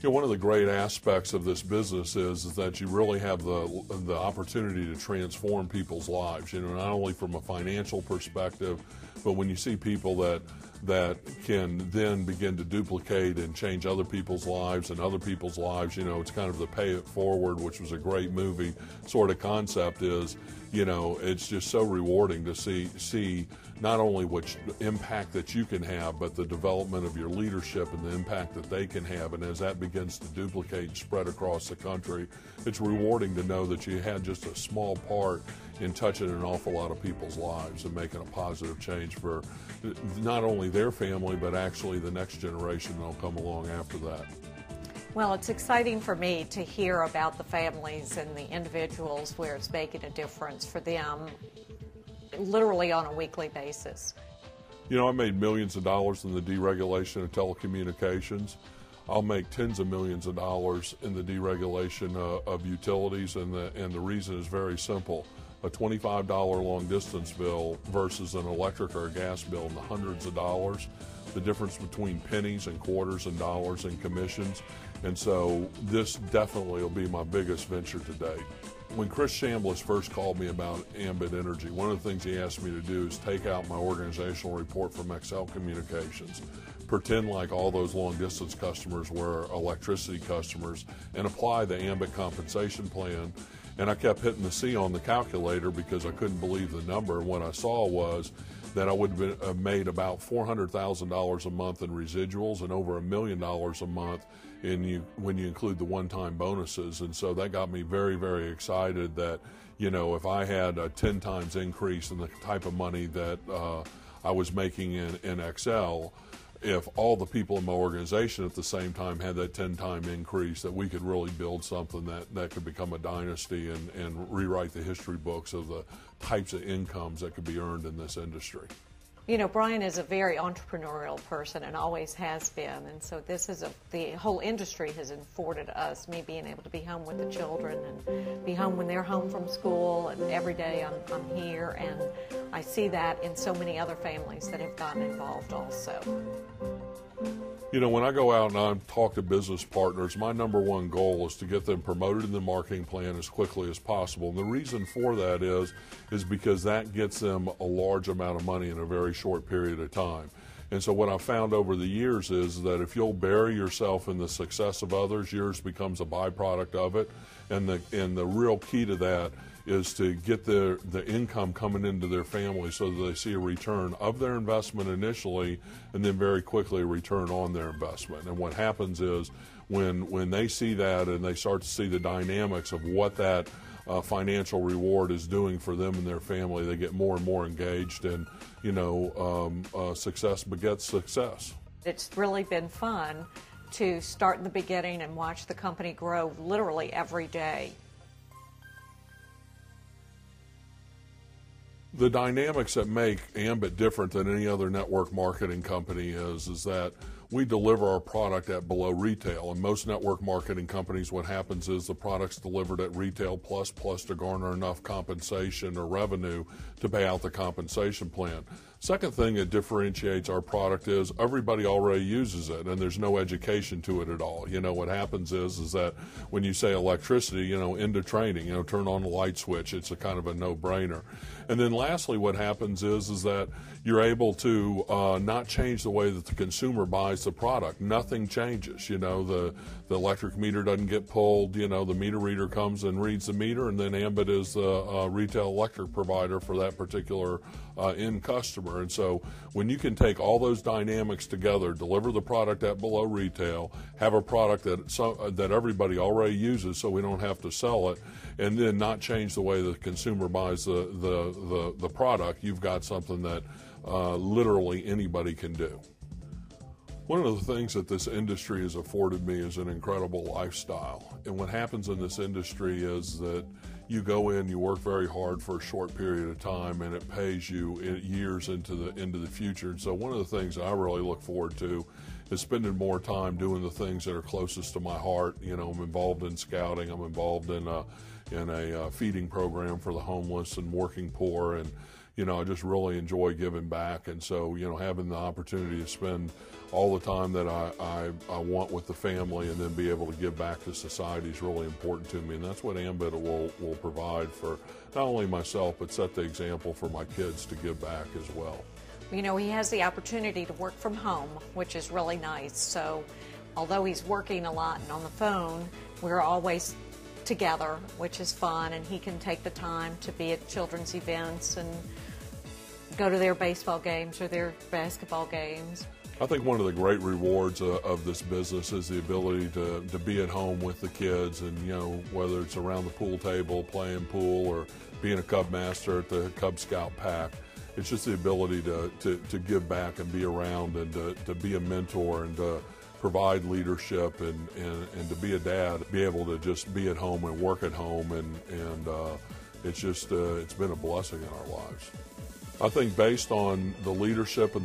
You know, one of the great aspects of this business is that you really have the opportunity to transform people's lives. You know, not only from a financial perspective, but when you see people that can then begin to duplicate and change other people's lives and other people's lives. You know, it's kind of the pay it forward, which was a great movie sort of concept. Is, you know, it's just so rewarding to see not only which impact that you can have, but the development of your leadership and the impact that they can have. And as that begins to duplicate and spread across the country, it's rewarding to know that you had just a small part in touching an awful lot of people's lives and making a positive change for not only their family, but actually the next generation that'll come along after that. Well, it's exciting for me to hear about the families and the individuals where it's making a difference for them literally on a weekly basis. You know, I made millions of dollars in the deregulation of telecommunications. I'll make tens of millions of dollars in the deregulation of utilities, and the reason is very simple. A $25 long distance bill versus an electric or a gas bill in the hundreds of dollars, the difference between pennies and quarters and dollars in commissions. And so this definitely will be my biggest venture to date. When Chris Chambliss first called me about Ambit Energy, one of the things he asked me to do is take out my organizational report from Excel Communications, pretend like all those long distance customers were electricity customers, and apply the Ambit compensation plan. And I kept hitting the C on the calculator because I couldn't believe the number. And what I saw was that I would have made about $400,000 a month in residuals and over $1 million a month when you include the one-time bonuses. And so that got me very, very excited that, you know, if I had a 10 times increase in the type of money that I was making in Excel, if all the people in my organization at the same time had that 10-time increase, that we could really build something that could become a dynasty and rewrite the history books of the types of incomes that could be earned in this industry. You know, Brian is a very entrepreneurial person and always has been, and so this is the whole industry has afforded us, me being able to be home with the children and be home when they're home from school, and every day I'm here, and I see that in so many other families that have gotten involved also. You know, when I go out and I talk to business partners, my number one goal is to get them promoted in the marketing plan as quickly as possible. And the reason for that is because that gets them a large amount of money in a very short period of time. And so what I've found over the years is that if you'll bury yourself in the success of others, yours becomes a byproduct of it. And the real key to that is to get the income coming into their family so that they see a return of their investment initially and then very quickly a return on their investment. And what happens is when they see that and they start to see the dynamics of what that financial reward is doing for them and their family, they get more and more engaged, and, you know, success begets success. It's really been fun to start in the beginning and watch the company grow literally every day. The dynamics that make Ambit different than any other network marketing company is that we deliver our product at below retail. And most network marketing companies, what happens is the product's delivered at retail plus to garner enough compensation or revenue to pay out the compensation plan. Second thing that differentiates our product is everybody already uses it, and there's no education to it at all. You know, what happens is that when you say electricity, you know, into training, you know, turn on the light switch, it's a kind of a no-brainer. And then lastly, what happens is that you're able to not change the way that the consumer buys the product. Nothing changes. You know, the electric meter doesn't get pulled. You know, the meter reader comes and reads the meter, and then Ambit is the retail electric provider for that particular end customer. And so when you can take all those dynamics together, deliver the product at below retail, have a product that everybody already uses so we don't have to sell it, and then not change the way the consumer buys the product, you've got something that literally anybody can do. One of the things that this industry has afforded me is an incredible lifestyle. And what happens in this industry is that you go in, you work very hard for a short period of time, and it pays you years into the future. And so one of the things I really look forward to is spending more time doing the things that are closest to my heart. You know, I'm involved in scouting. I'm involved in a feeding program for the homeless and working poor, and I just really enjoy giving back. And so, having the opportunity to spend all the time that I want with the family and then be able to give back to society is really important to me. And that's what Ambit will provide for not only myself, but set the example for my kids to give back as well. He has the opportunity to work from home, which is really nice. So although he's working a lot and on the phone, we're always together, which is fun, and he can take the time to be at children's events and go to their baseball games or their basketball games. I think one of the great rewards of this business is the ability to be at home with the kids, and whether it's around the pool table playing pool or being a Cub Master at the Cub Scout pack, it's just the ability to give back and be around and to be a mentor and to provide leadership and to be a dad, be able to just be at home and work at home, and it's just it's been a blessing in our lives. I think based on the leadership and